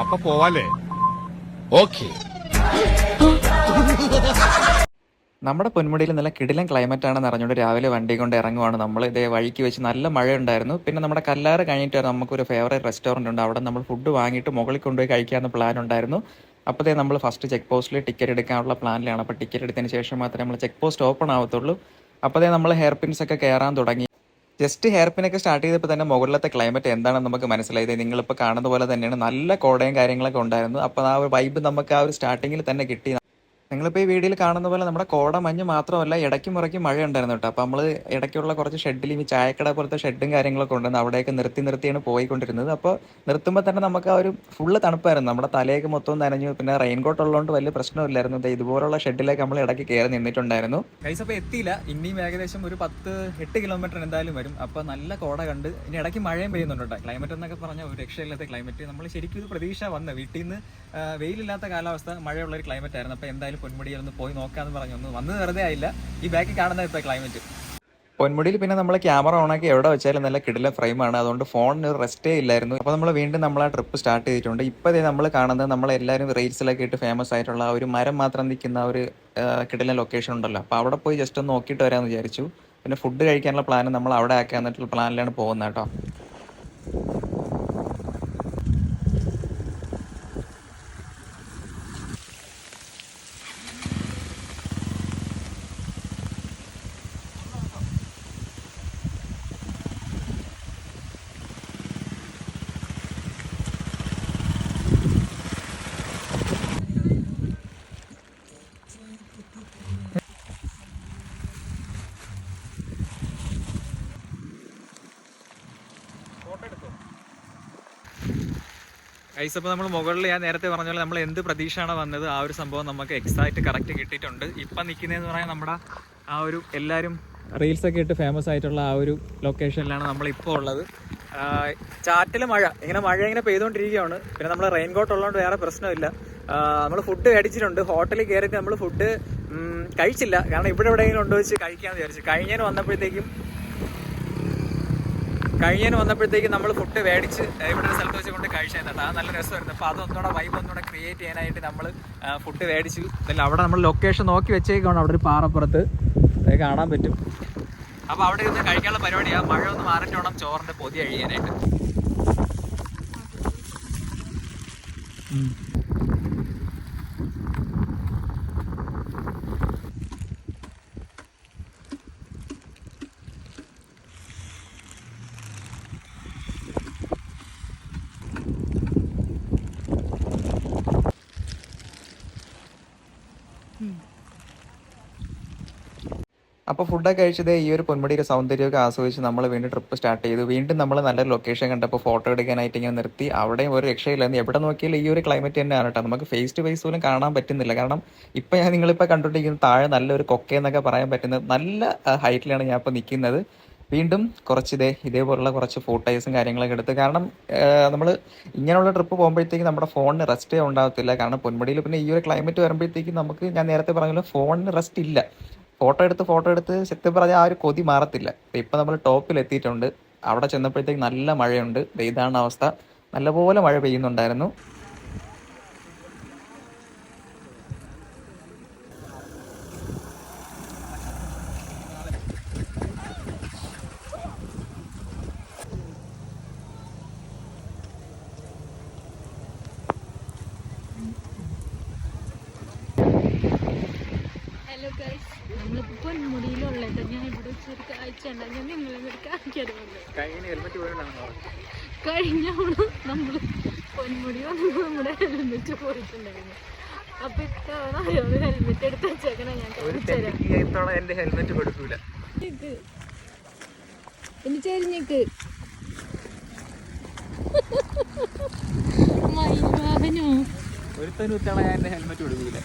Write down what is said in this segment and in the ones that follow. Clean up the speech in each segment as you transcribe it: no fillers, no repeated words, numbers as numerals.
അപ്പൊ പോവാലേ? ഓക്കേ. നമ്മുടെ പൊന്മുടിയിൽ നല്ല കിടിലൻ ക്ലൈമറ്റ് ആണെന്ന് അറിഞ്ഞുകൊണ്ട് രാവിലെ വണ്ടി കൊണ്ട് ഇറങ്ങുവാണ് നമ്മൾ. ഇതേ വഴിക്ക് വെച്ച് നല്ല മഴ ഉണ്ടായിരുന്നു. പിന്നെ നമ്മുടെ കല്ലാറ് കഴിഞ്ഞിട്ട് നമുക്കൊരു ഫേവറേറ്റ് റെസ്റ്റോറൻറ്റ് ഉണ്ട്. അവിടെ നമ്മൾ ഫുഡ് വാങ്ങിയിട്ട് മുകളിൽ കൊണ്ടുപോയി കഴിക്കാമെന്ന് പ്ലാൻ ഉണ്ടായിരുന്നു. അപ്പോഴത്തേ നമ്മൾ ഫസ്റ്റ് ചെക്ക് പോസ്റ്റിൽ ടിക്കറ്റ് എടുക്കാനുള്ള പ്ലാനിലാണ്. അപ്പോൾ ടിക്കറ്റ് എടുത്തതിന് ശേഷം മാത്രമേ നമ്മൾ ചെക്ക് പോസ്റ്റ് ഓപ്പൺ ആവത്തുള്ളൂ. അപ്പോഴത്തേ നമ്മൾ ഹെയർ പിൻസ് ഒക്കെ കയറാൻ തുടങ്ങി. ജസ്റ്റ് ഹെയർ പിന്നൊക്കെ സ്റ്റാർട്ട് ചെയ്തപ്പോൾ തന്നെ മുകളിലത്തെ ക്ലൈമറ്റ് എന്താണെന്ന് നമുക്ക് മനസ്സിലായത്. നിങ്ങളിപ്പോൾ കാണുന്ന പോലെ തന്നെയാണ്, നല്ല കോടയും കാര്യങ്ങളൊക്കെ ഉണ്ടായിരുന്നു. അപ്പോൾ ആ ഒരു വൈബ് നമുക്ക് ആ ഒരു സ്റ്റാർട്ടിങ്ങിൽ തന്നെ കിട്ടി. നിങ്ങളിപ്പോൾ ഈ വീഡിയോയിൽ കാണുന്ന പോലെ നമ്മുടെ കോട മഞ്ഞ് മാത്രമല്ല, ഇടയ്ക്കും മുറയ്ക്കും മഴ ഉണ്ടായിരുന്നു കേട്ടോ. അപ്പോൾ നമ്മൾ ഇടയ്ക്കുള്ള കുറച്ച് ഷെഡിൽ ഈ ചായക്കട പോലത്തെ ഷെഡും കാര്യങ്ങളൊക്കെ ഉണ്ടായിരുന്നു. അവിടെയൊക്കെ നിർത്തിയാണ് പോയിക്കൊണ്ടിരുന്നത്. അപ്പോൾ നിർത്തുമ്പോൾ തന്നെ നമുക്ക് ആ ഒരു ഫുള്ള് തണുപ്പായിരുന്നു. നമ്മുടെ തലയൊക്കെ മൊത്തം നനഞ്ഞു. പിന്നെ റെയിൻ കോട്ട് ഉള്ളതുകൊണ്ട് വലിയ പ്രശ്നമില്ലായിരുന്നു. ഇതുപോലുള്ള ഷെഡിലേക്ക് നമ്മൾ ഇടയ്ക്ക് കയറി നിന്നിട്ടുണ്ടായിരുന്നു. ഗൈസ് അപ്പോൾ എത്തിയില്ല. ഇനിയും ഏകദേശം ഒരു 10-8 കിലോമീറ്റർ എന്തായാലും വരും. അപ്പോൾ നല്ല കോട കണ്ട് ഇനി ഇടയ്ക്ക് മഴയും പെയ്യുന്നുണ്ട് കേട്ടോ. ക്ലൈമറ്റ് എന്നൊക്കെ പറഞ്ഞാൽ ഒരു രക്ഷയില്ലാത്ത ക്ലൈമറ്റ്. നമ്മൾ ശരിക്കും ഇത് പ്രതീക്ഷ വന്ന് വീട്ടിൽ നിന്ന് വെയിലില്ലാത്ത കാലാവസ്ഥ, മഴയുള്ളൊരു ക്ലൈമറ്റ് ആയിരുന്നു. അപ്പോൾ എന്തായാലും പൊന്മുടിയിൽ ഒന്ന് പോയി നോക്കാമെന്ന് പറഞ്ഞു. ഒന്ന് വന്ന് വെറുതെ ആയില്ല. ഈ ബാക്കിൽ കാണുന്ന ഇപ്പോൾ ക്ലൈമറ്റ്. പൊന്മുടിയിൽ പിന്നെ നമ്മൾ ക്യാമറ ഓണാക്കി എവിടെ വെച്ചാലും നല്ല കിടില ഫ്രെയിമാണ്. അതുകൊണ്ട് ഫോണിന് ഒരു റെസ്റ്റേ ഇല്ലായിരുന്നു. അപ്പോൾ നമ്മൾ വീണ്ടും നമ്മൾ ആ ട്രിപ്പ് സ്റ്റാർട്ട് ചെയ്തിട്ടുണ്ട്. ഇപ്പോഴേ നമ്മൾ കാണുന്നത് നമ്മളെല്ലാവരും റീൽസിലൊക്കെ ഇട്ട് ഫേമസ് ആയിട്ടുള്ള ആ ഒരു മരം മാത്രം നിൽക്കുന്ന ഒരു കിടില ലൊക്കേഷൻ ഉണ്ടല്ലോ. അപ്പോൾ അവിടെ പോയി ജസ്റ്റ് ഒന്ന് നോക്കിയിട്ട് വരാമെന്ന് വിചാരിച്ചു. പിന്നെ ഫുഡ് കഴിക്കാനുള്ള പ്ലാൻ നമ്മൾ അവിടെ ആക്കാന്നിട്ടുള്ള പ്ലാനിലാണ് പോകുന്നത് കേട്ടോ. ഗൈസ് അപ്പോൾ നമ്മൾ മുകളിൽ ഞാൻ നേരത്തെ പറഞ്ഞ പോലെ നമ്മൾ എന്ത് പ്രതീക്ഷയാണ് വന്നത്, ആ ഒരു സംഭവം നമുക്ക് എക്സാക്റ്റ് കറക്റ്റ് കിട്ടിയിട്ടുണ്ട്. ഇപ്പം നിൽക്കുന്നതെന്ന് പറയാൻ നമ്മുടെ ആ ഒരു എല്ലാവരും റീൽസൊക്കെ ഇട്ട് ഫേമസ് ആയിട്ടുള്ള ആ ഒരു ലൊക്കേഷനിലാണ് നമ്മളിപ്പോൾ ഉള്ളത്. ചാറ്റിൽ മഴ ഇങ്ങനെ പെയ്തുകൊണ്ടിരിക്കുകയാണ്. പിന്നെ നമ്മൾ റെയിൻ കോട്ട് ഉള്ളതുകൊണ്ട് വേറെ പ്രശ്നമില്ല. നമ്മൾ ഫുഡ് മേടിച്ചിട്ടുണ്ട്. ഹോട്ടലിൽ കയറിയിട്ട് നമ്മൾ ഫുഡ് കഴിച്ചില്ല. കാരണം ഇവിടെ എവിടെയെങ്കിലും ഉണ്ടോ വെച്ച് കഴിക്കാമെന്ന് വിചാരിച്ചു. കഴിഞ്ഞതിന് വന്നപ്പോഴത്തേക്കും നമ്മൾ ഫുഡ് മേടിച്ച് ഇവിടെ ഒരു സ്ഥലത്ത് വെച്ച് കൊണ്ട് കഴിച്ചായിരുന്നു. അത് നല്ല രസമായിരുന്നു. അപ്പോൾ അതൊന്നുകൂടെ വൈബ് ഒന്നുകൂടെ ക്രിയേറ്റ് ചെയ്യാനായിട്ട് നമ്മൾ ഫുഡ് മേടിച്ചു. അല്ല അവിടെ നമ്മൾ ലൊക്കേഷൻ നോക്കി വെച്ചേക്കാണ്. അവിടെ ഒരു പാറപ്പുറത്ത് കാണാൻ പറ്റും. അപ്പോൾ അവിടെ ഇരുന്ന് കഴിക്കാനുള്ള പരിപാടിയാണ്. മഴ ഒന്ന് മാറിയിട്ട് വേണം ചോറിൻ്റെ പൊതി കഴിയാനായിട്ട്. അപ്പോൾ ഫുഡൊക്കെ കഴിച്ചത് ഈ ഒരു പൊന്മുടിയുടെ സൗന്ദര്യമൊക്കെ ആസ്വദിച്ച് നമ്മൾ വീണ്ടും ട്രിപ്പ് സ്റ്റാർട്ട് ചെയ്തു. വീണ്ടും നമ്മൾ നല്ലൊരു ലൊക്കേഷൻ കണ്ടപ്പോൾ ഫോട്ടോ എടുക്കാനായിട്ട് ഇങ്ങനെ നിർത്തി. അവിടെയും ഒരു രക്ഷയില്ലായിരുന്നു. എവിടെ നോക്കിയാലും ഈ ഒരു ക്ലൈമറ്റ് തന്നെയാണ് കേട്ടോ. നമുക്ക് ഫേസ് ടു ഫേസ് പോലും കാണാൻ പറ്റുന്നില്ല. കാരണം ഇപ്പം നിങ്ങളിപ്പോൾ കണ്ടുകൊണ്ടിരിക്കുന്ന താഴെ നല്ലൊരു കൊക്കയെന്നൊക്കെ പറയാൻ പറ്റുന്നത് നല്ല ഹൈറ്റിലാണ് ഞാൻ ഇപ്പോൾ നിൽക്കുന്നത്. വീണ്ടും കുറച്ച് ഇതേപോലുള്ള കുറച്ച് ഫോട്ടോസും കാര്യങ്ങളൊക്കെ എടുത്ത്. കാരണം നമ്മൾ ഇങ്ങനെയുള്ള ട്രിപ്പ് പോകുമ്പോഴത്തേക്കും നമ്മുടെ ഫോണിന് റെസ്റ്റേ ഉണ്ടാകത്തില്ല. കാരണം പൊന്മുടിയിൽ പിന്നെ ഈ ഒരു ക്ലൈമറ്റ് വരുമ്പോഴത്തേക്കും നമുക്ക്, ഞാൻ നേരത്തെ പറഞ്ഞല്ലോ, ഫോണിന് റെസ്റ്റ് ഇല്ല. ഫോട്ടോ എടുത്ത് സത്യം പറഞ്ഞാൽ ആ ഒരു കൊതി മാറത്തില്ല. ഇപ്പം നമ്മൾ ടോപ്പിൽ എത്തിയിട്ടുണ്ട്. അവിടെ ചെന്നപ്പോഴത്തേക്ക് നല്ല മഴയുണ്ട്. ഇതാണ് അവസ്ഥ. നല്ലപോലെ മഴ പെയ്യുന്നുണ്ടായിരുന്നു. ഹലോ ഗൈസ്, നമ്മളിപ്പോൾ പൊന്മുടിയിലുള്ളത്. ഞാൻ ഇവിടെ വെച്ചൊരു കാഴ്ച ഉണ്ട്. ഞാൻ നിങ്ങളെ കാണിക്കാറുണ്ട്. കഴിഞ്ഞ നമ്മൾ പൊന്മുടി വന്നപ്പോൾ നമ്മുടെ ഹെൽമെറ്റ് പോയിട്ടുണ്ടായിരുന്നു. അപ്പൊ ഇത്തവണ ഒരു ഹെൽമെറ്റ് എടുത്ത് വെച്ചേക്കണേ. ഞാൻ എന്റെ ഹെൽമെറ്റ് കൊടുക്കൂല. പിന്നെ ചെരിഞ്ഞേക്ക് മൈവാഹനോ ഒരുത്തനും ഇത്തവണ ഞാൻ എന്റെ ഹെൽമെറ്റ് കൊടുക്കൂല.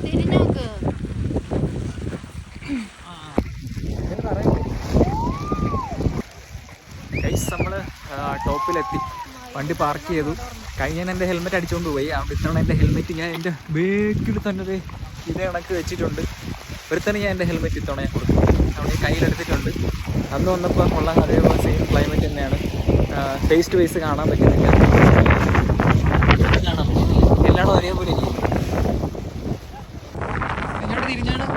തിരിഞ്ഞോക്ക്. നമ്മൾ ടോപ്പിലെത്തി, വണ്ടി പാർക്ക് ചെയ്തു. കഴിഞ്ഞ എൻ്റെ ഹെൽമെറ്റ് അടിച്ചുകൊണ്ട് പോയി. അവിടെ ഇത്തവണ എൻ്റെ ഹെൽമെറ്റ് ഞാൻ എൻ്റെ ബേക്കിൽ തന്നെ ഇതേ കണക്ക് വെച്ചിട്ടുണ്ട്. ഒരുത്തന്നെ ഞാൻ എൻ്റെ ഹെൽമെറ്റ് ഇത്തവണ ഞാൻ കൊടുത്തു, അവിടെ കയ്യിലെടുത്തിട്ടുണ്ട്. അന്ന് വന്നപ്പോൾ ഉള്ള അതേപോലെ സെയിം ക്ലൈമറ്റ് തന്നെയാണ്. ഫേസ് ടു ഫേസ് കാണാൻ പറ്റുന്നില്ല, എല്ലായിടും ഒരേപോലെ ഇരിക്കും. എങ്ങോട്ട് തിരിഞ്ഞാണ്?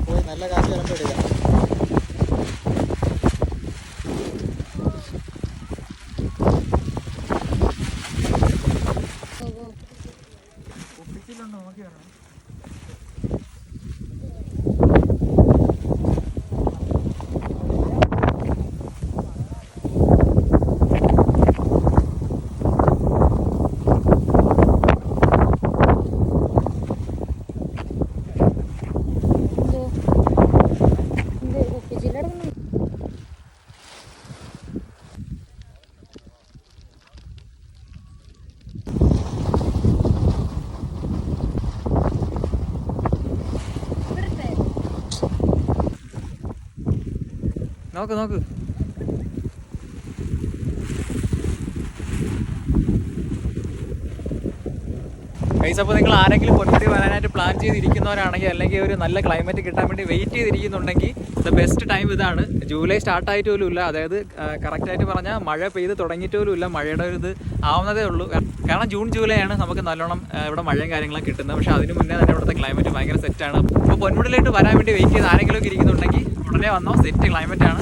പോയി നല്ല കാറ്റ് വരുമ്പോൾ എടുക്കാം. നോക്ക് നോക്ക്. ഗൈസ്, അപ്പോൾ നിങ്ങൾ ആരെങ്കിലും പൊന്മുടി വരാനായിട്ട് പ്ലാൻ ചെയ്തിരിക്കുന്നവരാണെങ്കിൽ, അല്ലെങ്കിൽ ഒരു നല്ല ക്ലൈമറ്റ് കിട്ടാൻ വേണ്ടി വെയിറ്റ് ചെയ്തിരിക്കുന്നുണ്ടെങ്കിൽ ദ ബെസ്റ്റ് ടൈം ഇതാണ്. ജൂലൈ സ്റ്റാർട്ടായിട്ട് പോലും ഇല്ല, അതായത് കറക്റ്റായിട്ട് പറഞ്ഞാൽ മഴ പെയ്ത് തുടങ്ങിയിട്ട് പോലും ഇല്ല, മഴയുടെ ഒരു ഇത് ആവുന്നതേ ഉള്ളൂ. കാരണം ജൂൺ ജൂലൈ ആണ് നമുക്ക് നല്ലോണം ഇവിടെ മഴയും കാര്യങ്ങളൊക്കെ കിട്ടുന്നത്. പക്ഷേ അതിന് മുന്നേ തന്നെ ഇവിടുത്തെ ക്ലൈമറ്റ് ഭയങ്കര സെറ്റാണ്. അപ്പോൾ പൊന്മുടിയിലോട്ട് വരാൻ വേണ്ടി വെയിറ്റ് ചെയ്ത് ആരെങ്കിലും ഒക്കെ ഇരിക്കുന്നുണ്ടെങ്കിൽ ഉടനെ വന്നോ, സെറ്റ് ക്ലൈമറ്റ് ആണ്.